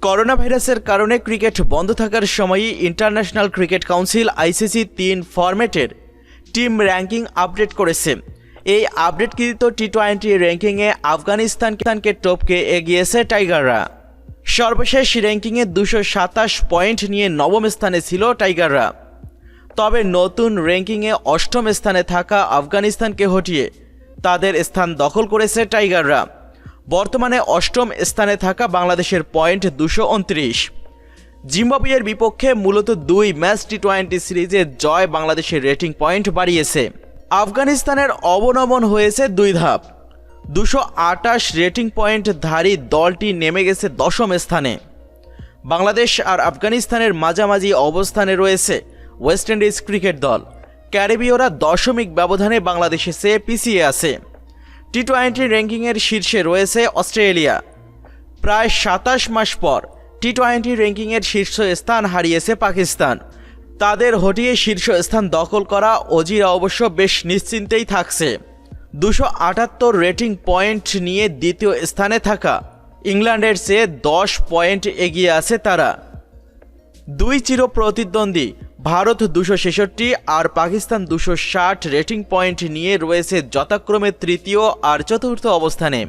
Corona ভাইরাসের কারণে cricket বন্ধ থাকার সময়ই ইন্টারন্যাশনাল ক্রিকেট কাউন্সিল আইসিসি 3 ফরম্যাটের টিম র্যাঙ্কিং আপডেট করেছে। এই আপডেটকৃত টি-20 র্যাঙ্কিংয়ে আফগানিস্তানকে টপকে এগিয়েছে টাইগাররা। সর্বশেষ র্যাঙ্কিংয়ে 227 পয়েন্ট নিয়ে নবম স্থানে ছিল টাইগাররা। তবে নতুন র্যাঙ্কিংয়ে অষ্টম স্থানে থাকা আফগানিস্তানকে হটিয়ে তাদের স্থান দখল করেছে টাইগাররা। বর্তমানে অষ্টম স্থানে থাকা বাংলাদেশের পয়েন্ট 229। জিম্বাবুয়ের বিপক্ষে মূলত 2 ম্যাচ টি-20 সিরিজে জয় বাংলাদেশের রেটিং পয়েন্ট বাড়িয়েছে। আফগানিস্তানের অবনমন হয়েছে 2 ধাপ। 228 রেটিং পয়েন্টধারী দলটি নেমে গেছে দশম স্থানে। বাংলাদেশ আর আফগানিস্তানের মাঝামাঝি অবস্থানে রয়েছে ওয়েস্ট ইন্ডিজ ক্রিকেট দল। ক্যারিবীয়রা দশমিক ব্যবধানে বাংলাদেশের চেয়ে পিছিয়ে আছে। টি-20 র্যাঙ্কিংয়ের শীর্ষে রয়েছে অস্ট্রেলিয়া। প্রায় 27 মাস পর টি-20 র্যাঙ্কিংয়ের শীর্ষ স্থান হারিয়েছে পাকিস্তান। তাদের হটিয়ে শীর্ষ স্থান দখল করা অজিরা অবশ্য বেশ নিশ্চিন্তেই থাকছে। 278 রেটিং পয়েন্ট নিয়ে দ্বিতীয় স্থানে থাকা ইংল্যান্ডের চেয়ে 10 পয়েন্ট এগিয়ে আছে তারা। 2 চির প্রতিদ্বন্দ্বী ভারত 266 আর পাকিস্তান 260 রেটিং পয়েন্ট নিয়ে রয়েছে যথাক্রমে তৃতীয় আর চতুর্থ অবস্থানে।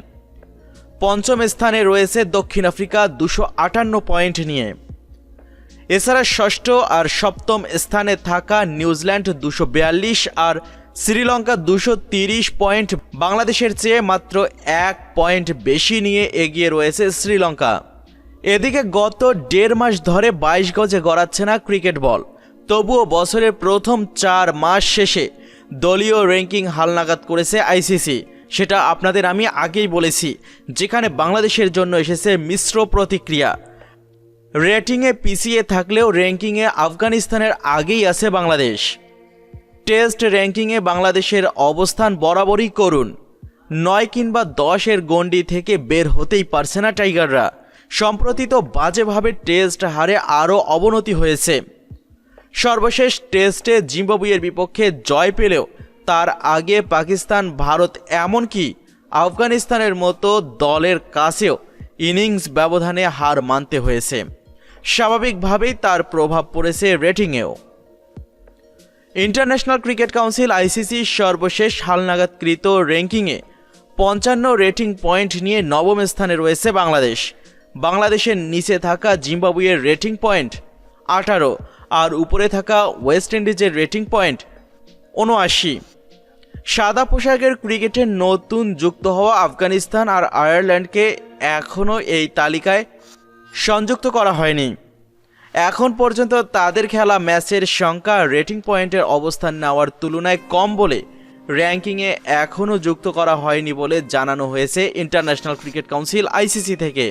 পঞ্চম স্থানে রয়েছে দক্ষিণ আফ্রিকা 258 পয়েন্ট নিয়ে। এছাড়া ষষ্ঠ আর সপ্তম স্থানে থাকা নিউজিল্যান্ড 242 আর শ্রীলঙ্কা 230 পয়েন্ট। বাংলাদেশের চেয়ে মাত্র 1 পয়েন্ট বেশি নিয়ে এগিয়ে রয়েছে শ্রীলঙ্কা। এদিকে গত 1.5 মাস ধরে 22 গজে গড়াচ্ছে না ক্রিকেট বল। তবুও বছরের প্রথম 4 মাস শেষে দলীয় র্যাঙ্কিং হালনাগাদ করেছে আইসিসি। সেটা আপনাদের আমি আগেই বলেছি, যেখানে বাংলাদেশের জন্য এসেছে মিশ্র প্রতিক্রিয়া। রেটিংয়ে পিছিয়ে থাকলেও র্যাঙ্কিংয়ে আফগানিস্তানের আগেই আছে বাংলাদেশ। টেস্ট র্যাঙ্কিংয়ে বাংলাদেশের অবস্থান বরাবরই করুন। 9 কিংবা 10 গণ্ডি থেকে বের হতেই পারছে না টাইগাররা। সম্প্রতি তো বাজেভাবে টেস্ট হারে আরও অবনতি হয়েছে। সর্বশেষ টেস্টে জিম্বাবুয়ের বিপক্ষে জয় পেলেও তার আগে পাকিস্তান, ভারত এমনকি আফগানিস্তানের মতো দলের কাছেও ইনিংস ব্যবধানে হার মানতে হয়েছে। স্বাভাবিকভাবেই তার প্রভাব পড়েছে রেটিংয়েও। ইন্টারন্যাশনাল ক্রিকেট কাউন্সিল আইসিসি সর্বশেষ হালনাগাদকৃত র্যাঙ্কিংয়ে 55 রেটিং পয়েন্ট নিয়ে নবম স্থানে রয়েছে বাংলাদেশ। বাংলাদেশের নিচে থাকা জিম্বাবুয়ের রেটিং পয়েন্ট 18 আর উপরে থাকা ওয়েস্ট ইন্ডিজের রেটিং পয়েন্ট 79। সাদা পোশাকের ক্রিকেটে নতুন যুক্ত হওয়া আফগানিস্তান আর আয়ারল্যান্ডকে এখনও এই তালিকায় সংযুক্ত করা হয়নি। এখন পর্যন্ত তাদের খেলা ম্যাচের সংখ্যা রেটিং পয়েন্টের অবস্থান নেওয়ার তুলনায় কম বলে র্যাঙ্কিংয়ে এখনও যুক্ত করা হয়নি বলে জানানো হয়েছে ইন্টারন্যাশনাল ক্রিকেট কাউন্সিল আইসিসি থেকে।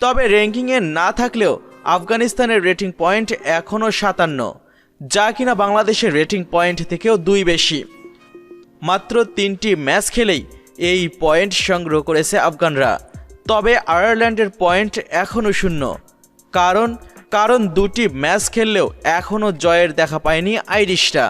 তবে র্যাঙ্কিংয়ে না থাকলেও আফগানিস্তানের রেটিং পয়েন্ট এখনও 57, যা কিনা বাংলাদেশের রেটিং পয়েন্ট থেকেও 2 বেশি। মাত্র 3টি ম্যাচ খেলেই এই পয়েন্ট সংগ্রহ করেছে আফগানরা। তবে আয়ারল্যান্ডের পয়েন্ট এখনও 0, কারণ 2টি ম্যাচ খেললেও এখনও জয়ের দেখা পায়নি আইরিশরা।